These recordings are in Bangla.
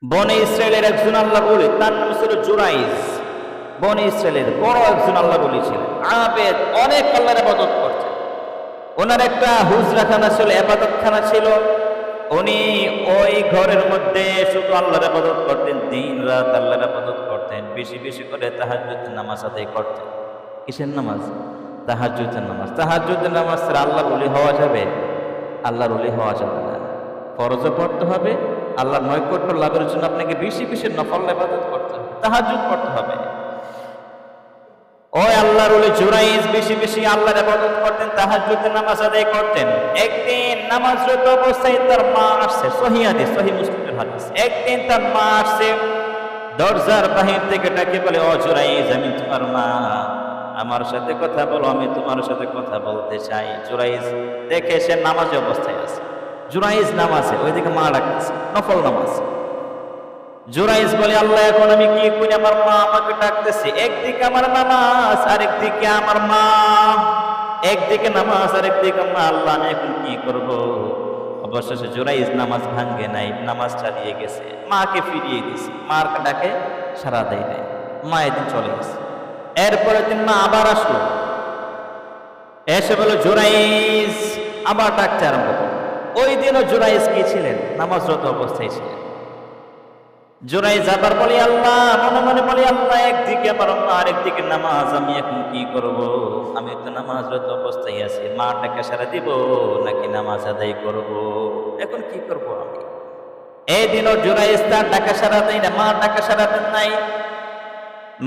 বনে ইসরায়েলের একজন আল্লাহ বলি, তার নাম ছিল জুরাইজ। বনে ইসরায়েলের বড় একজন আল্লাহ বলি ছিলেন, আবেদ, অনেক আল্লাহর ইবাদত করতেন। ওনার একটা হুজরাখানা ছিল, ইবাদতখানা ছিল। উনি ওই ঘরের মধ্যে শুধু আল্লাহর ইবাদত করতেন, দিন রাত আল্লাহর ইবাদত করতেন। বেশি বেশি করে তাহাজ্জুদের নামাজ আদায় করতেন। কিসের নামাজ? তাহাজ্জুদের নামাজ। তাহাজ্জুদের নামাজ ছাড়া আল্লাহর ওলি হওয়া যাবে? আল্লাহর ওলি হওয়া যাবে না। ফরজও পড়তে হবে, আল্লাহর নৈকট্য লাভের জন্য আপনাকে বেশি বেশি নফল ইবাদত করতে হবে, তাহাজ্জুদ পড়তে হবে। ওই আল্লাহর ওলি জুরাইজ বেশি বেশি আল্লাহর ইবাদত করতেন, তাহাজ্জুদের নামাজ আদায় করতেন। একদিন নামাজরত অবস্থায় তার মা আসছে, সহিহ হাদিস, সহিহ মুসলিমের হাদিস। একদিন তার মা আসছে, দরজার বাহির থেকে ডাকে বলে, ও জুরাইজ, আমি তোমার মা, আমার সাথে কথা বলো, আমি তোমার সাথে কথা বলতে চাই। জুরাইজ দেখে সে নামাজে অবস্থায় আছে। জুরাইজ নামাজে, ওইদিকে মা ডাকতেছে, নফল নামাজ। জুরাইজ বলে, আল্লাহ, এখন আমি কি করি? আমার মা আমাকে ডাকতেছে, একদিকে আমার নামাজ, আরেকদিকে আমার মা। একদিকে নামাজ, আরেকদিকে মা, আল্লাহ, আমি এখন কি করব? অবশেষে জুরাইজ নামাজ ভাঙ্গে নাই, নামাজ চালিয়ে গেছে, মাকে ফিরিয়ে দিছে। মার ডাকে সারা দেয় নাই, মা এদিন চলে গেছে। এরপরে দিন মা আবার আসলো, এসে বলে, জুরাইজ, আবার ডাকতে আরম্ভ করল। ওই দিনও জুরাইজ কি ছিলেন? নামাজরত অবস্থায় ছিলেন। জুরাইজ আবার বলি, আল্লাহ, মনে মনে বলি, আল্লাহ, একদিকে আমার মা, আরেকদিকে নামাজ, আমি এখন কি করব? আমি তো নামাজরত অবস্থায় আছি, মা ডাকে সারা দিব নাকি নামাজ আদায় করব? এখন কি করব আমি? এই দিনও জুরাইজ তার ডাকা সারা দেয় না, মা ডাকা সারা দেন নাই।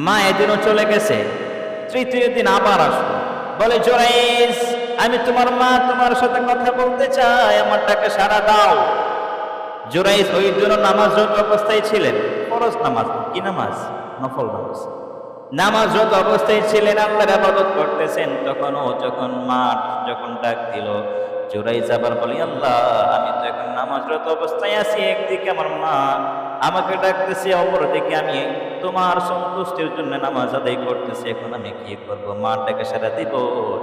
মা এদিনও চলে গেছে। তৃতীয় দিন আবার আসলো, বলে, জুরাইজ, আমি তোমার মা, তোমার সাথে কথা বলতে চাই, আমার ডাকে সারা দাও। জুরাইজ ওই দিনও নামাজরত অবস্থায় ছিলেন। ফরজ নামাজ, কি নামাজ? নফল নামাজ। নামাজরত অবস্থায় ছিলেন, আল্লাহর ইবাদত করতেছেন। যখন মা ডাক দিল, জুরাইজ আবার বলি, আল্লাহ, আমি তো এখন নামাজরত অবস্থায় আছি, একদিকে আমার মা আমাকে ডাকতেছে, অপরদিকে আমি তোমার সন্তুষ্টির জন্য নামাজ আদায় করতেছি, এখন আমি কি করব? মা ডাকে সারা দিব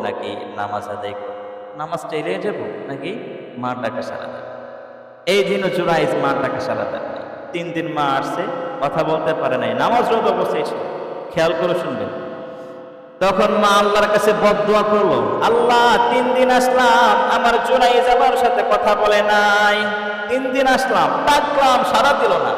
নাকি নামাজ আদায় করব? নামাজটা এড়িয়ে যাব নাকি মা ডাকে সারা দেব? এই দিনও জুরাইজ মা ডাকে সারা দেন নাই। 3 দিন মা আসছে, কথা বলতে পারে নাই, নামাজরত অবস্থায় ছিল। খেয়াল করে শুনবেন। তখন মা আল্লাহর কাছে বদদুয়া করলো, আল্লাহ, 3 দিন আসলাম, আমার জুরাইজ আমার সাথে কথা বলে নাই। 3 দিন আসলাম, ডাকলাম, সারা দিল না।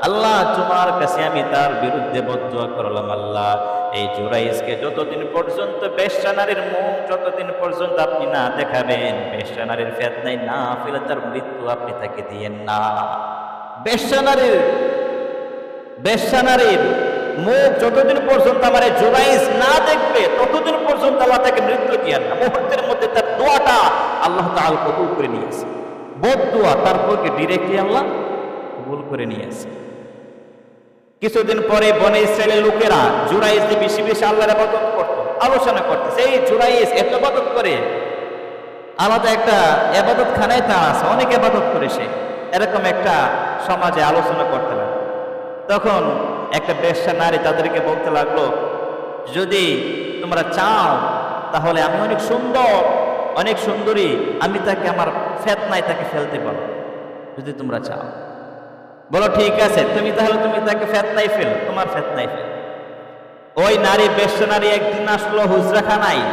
আল্লাহ, তোমার কাছে আমি তার বিরুদ্ধে বদদুয়া করলাম। আল্লাহ, এই জুরাইজকে যতদিন পর্যন্ত বেশ্যা নারীর মুখ যতদিন পর্যন্ত আপনি না দেখাবেন, বেশ্যা নারীর ফিতনায় না ফেলে তার মৃত্যু আপনি তাকে দিয়েন না। বেশ্যা নারীর মুখ যতদিন পর্যন্ত আমার জুরাইজ না দেখবে, ততদিন পর্যন্ত আল্লাহ তাকে মৃত্যু দিয়েন না। মুহূর্তের মধ্যে তার দোয়াটা আল্লাহ তাআলা কবুল করে নিয়েছে। বদদুয়া তারপরকে ডিরেক্টলি আল্লাহ কবুল করে নিয়েছে। কিছুদিন পরে বনে ইসরায়েলের লোকেরা জুরাইজকে বেশি বেশি আল্লাহর ইবাদত করত, আলোচনা করতেছে, এই জুরাইজ এত ইবাদত করে, আলাদা একটা ইবাদত খানায় তা আছে, অনেক ইবাদত করে সে, এরকম একটা সমাজে আলোচনা করতে লাগলো। তখন একটা বেশ্যা নারী তাদেরকে বলতে লাগলো, যদি তোমরা চাও তাহলে আমি অনেক সুন্দর, অনেক সুন্দরী, আমি তাকে আমার ফিতনায় তাকে ফেলতে পারো, যদি তোমরা চাও। বলো, ঠিক আছে, তুমি তাকে ফিতনায় ফেল, তোমার ফিতনায় ফেল। ওই নারী, বেশ্যা নারী, একদিন আসলো হুজরাখানায়,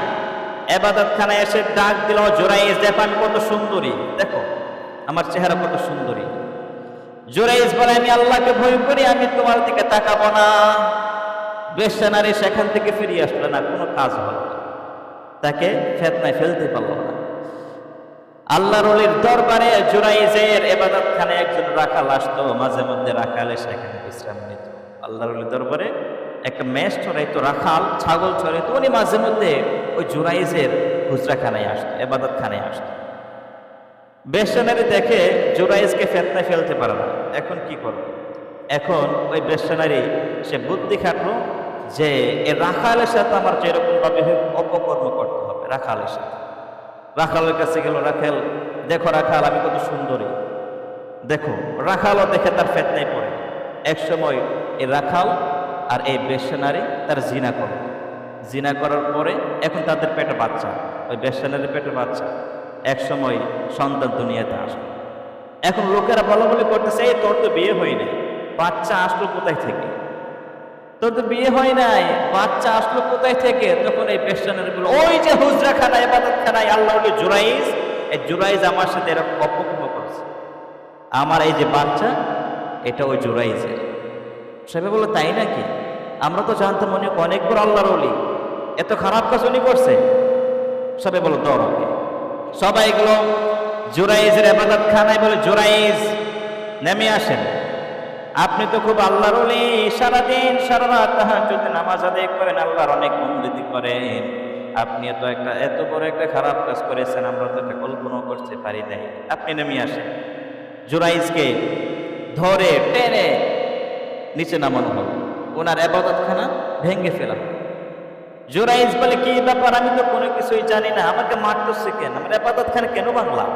ইবাদতখানায় এসে ডাক দিল, জুরাইজ, দেখো আমি কত সুন্দরী, দেখো আমার চেহারা কত সুন্দরী। জুরাইজ বলে, আমি আল্লাহকে ভয় করি, আমি তোমার দিকে তাকাবো না। বেশ্যা নারী সেখান থেকে ফিরে আসলো না, কোনো কাজ হলো না, তাকে ফিতনায় ফেলতে পারলো না। আল্লাহর ওলির দরবারে জুরাইজের ইবাদতখানায় একজন রাখাল আসতো, মাঝে মধ্যে রাখালে সেখানে বিশ্রাম নিত। আল্লাহর ওলির দরবারে একটা মেষ চড়াইতো, রাখাল ছাগল চড়াইতো, উনি মাঝে মধ্যে ওই জুরাইজের হুজরাখানায় আসতো, ইবাদতখানায় আসতো। বেশ্যা নারী দেখে জুরাইজকে ফিতনায় ফেলতে পারে না, এখন কি করবে? এখন ওই বেশ্যা নারী সে বুদ্ধি খাটলো যে এ রাখালের সাথে আমার যেরকম ভাবে অপকর্ম করতে হবে। রাখালের সাথে, রাখালের কাছে গেল, রাখাল, দেখো রাখাল, আমি কত সুন্দরী, দেখো। রাখালও দেখে তার ফিতনায় পড়ে। এক সময় এই রাখাল আর এই বেশ্যা নারী তার জিনা করল। জিনা করার পরে এখন তাদের পেটে বাচ্চা, ওই বেশ্যা নারীর পেটে বাচ্চা। এক সময় সন্তান দুনিয়াতে আসে। এখন লোকেরা বলা বলি করতেছে, এই তোর তো বিয়ে হয়নি, বাচ্চা আসলো কোথায় থেকে? তোর তো বিয়ে হয় নাই, বাচ্চা আসলো কোথায় থেকে? তখন এই পেশানের গুলো, ওই যে হুজরাখানা, ইবাদতখানায় আল্লাহ ওলি জুরাইজ, এই জুরাইজ আমার সাথে এরকম অপকর্ম করছে। আমার এই যে বাচ্চা, এটা ওই জুরাইজের। সবাই বললো তাই নাকি? আমরা তো জানতাম উনি অনেক বড় আল্লাহর ওলি, এত খারাপ কাজ উনি করছে। সবাই বলো দর ওকে। সবাই এগুলো জুরাইজের ইবাদতখানায় বলে, জুরাইজ নেমে আসেন, আপনি তো খুব আল্লাহর ওলি, সারাদিন সারা রাত তাহাজ্জুদে নামাজ আদায় করেন, আল্লাহর অনেক বন্দেগী করেন, আপনি এত বড় একটা খারাপ কাজ করেছেন, আমরা তো এটা কল্পনা করতে পারি নাই। আপনি নেমে আসেন। জুরাইজকে ধরে টেনে নিচে নামানো হলো, ওনার ইবাদতখানা ভেঙে ফেলা। জুরাইজ বলে, কি ব্যাপার, আমি তো কোনো কিছুই জানি না, আমাকে মারতেছে কেন, আমার ইবাদতখানা কেন ভাঙলাম?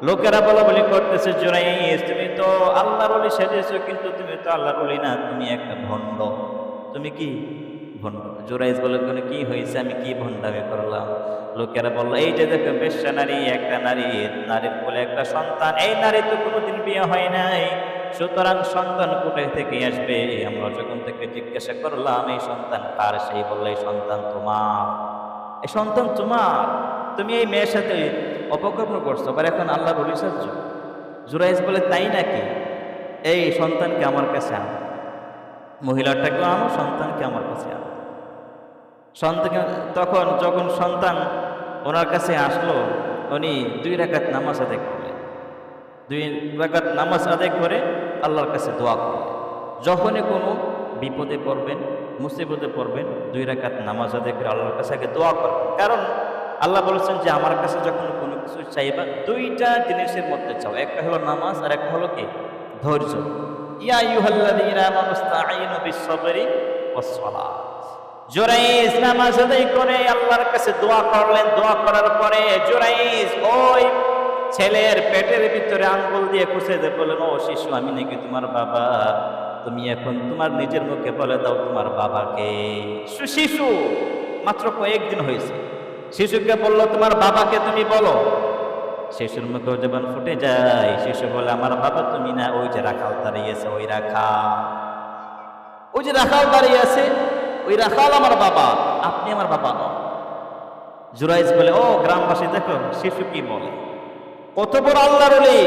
লোকেরা বলা বলি করতেছে, জুরাইজ তুমি তো আল্লাহর ওলি সেজেছো, কিন্তু তুমি তো আল্লাহর ওলি না, তুমি একটা ভণ্ড। তুমি কি ভণ্ড? জুরাইজ বলে, কি হয়েছে, আমি কি ভণ্ডামি করলাম? লোকেরা বললো, এই যে দেখো বেশ্যা নারী, একটা নারীর কোলে একটা সন্তান, এই নারী তো কোনোদিন বিয়ে হয় নাই, সুতরাং সন্তান কোথায় থেকে আসবে? আমরা যখন থেকে জিজ্ঞাসা করলাম এই সন্তান কার, সেই বললো এই সন্তান তোমার, এই সন্তান তোমার, তুমি এই মেয়ের সাথে অপকর্ম করছো, আবার এখন আল্লাহর ওলি সাজছ। জুরাইজ বলে, তাই নাকি? এই সন্তানকে আমার কাছে আনো, মহিলাটাকেও আনো, সন্তানকে আমার কাছে আনো। তখন যখন সন্তান ওনার কাছে আসলো, উনি 2 রাকাত নামাজ আদায় করলেন। 2 রাকাত নামাজ আদায় করে আল্লাহর কাছে দোয়া করলেন। যখনই কোনো বিপদে পড়বেন, মুসিবতে পড়বেন, 2 রাকাত নামাজ আদায় করে আল্লাহর কাছে আগে দোয়া করবেন। কারণ আল্লাহ বলেছেন যে আমার কাছে যখন কোনো কিছু চাইবা, 2টা জিনিসের মধ্যে চাও, একটা হলো নামাজ আর একটা হলো কি? ধৈর্য। ইয়া আইয়ুহাল্লাযীনা আমানু ইসতাঈনু বিস-সাবরি ওয়াস-সালাত। জুরাইজ নামাজ আদায় করে আল্লাহর কাছে দোয়া করলেন। দোয়া করার পরে জুরাইজ ওই ছেলের পেটের ভিতরে আঙ্গুল দিয়ে খুঁজে দিয়ে বললেন, ও শিশু, আমি নাকি তোমার বাবা, তুমি এখন তোমার নিজের মুখে বলে দাও তোমার বাবাকে। শিশু মাত্র কয়েকদিন হয়েছে, শিশুকে বললো তোমার বাবাকে তুমি বলো। শিশুর মুখে যখন ফুটে যায়, শিশু বলে, আমার বাবা তুমি না, ওই যে রাখাল দাঁড়িয়ে আছে, ওই যে রাখাল দাঁড়িয়ে আছে, ওই রাখাল আমার বাবা, আপনি আমার বাবা নন। জুরাইজ বলে, ও গ্রামবাসী দেখো শিশু কি বলে, কত বড় আল্লাহর ওলি,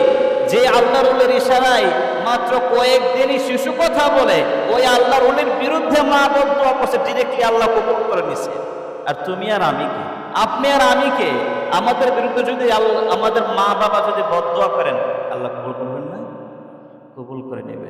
যে আল্লাহর ওলির ইশারায় মাত্র কয়েকদিনই শিশু কথা বলে, ওই আল্লাহর ওলির বিরুদ্ধে মা বদদোয়া করছে, ডিরেক্টলি আল্লাহ কবুল করে নিছে। আর তুমি আর আমি কে? আপনি আর আমি কে? আমাদের বিরুদ্ধে যদি আমাদের মা বাবা যদি বদদোয়া করেন, আল্লাহ কবুল করবেন না? কবুল করে নেবে।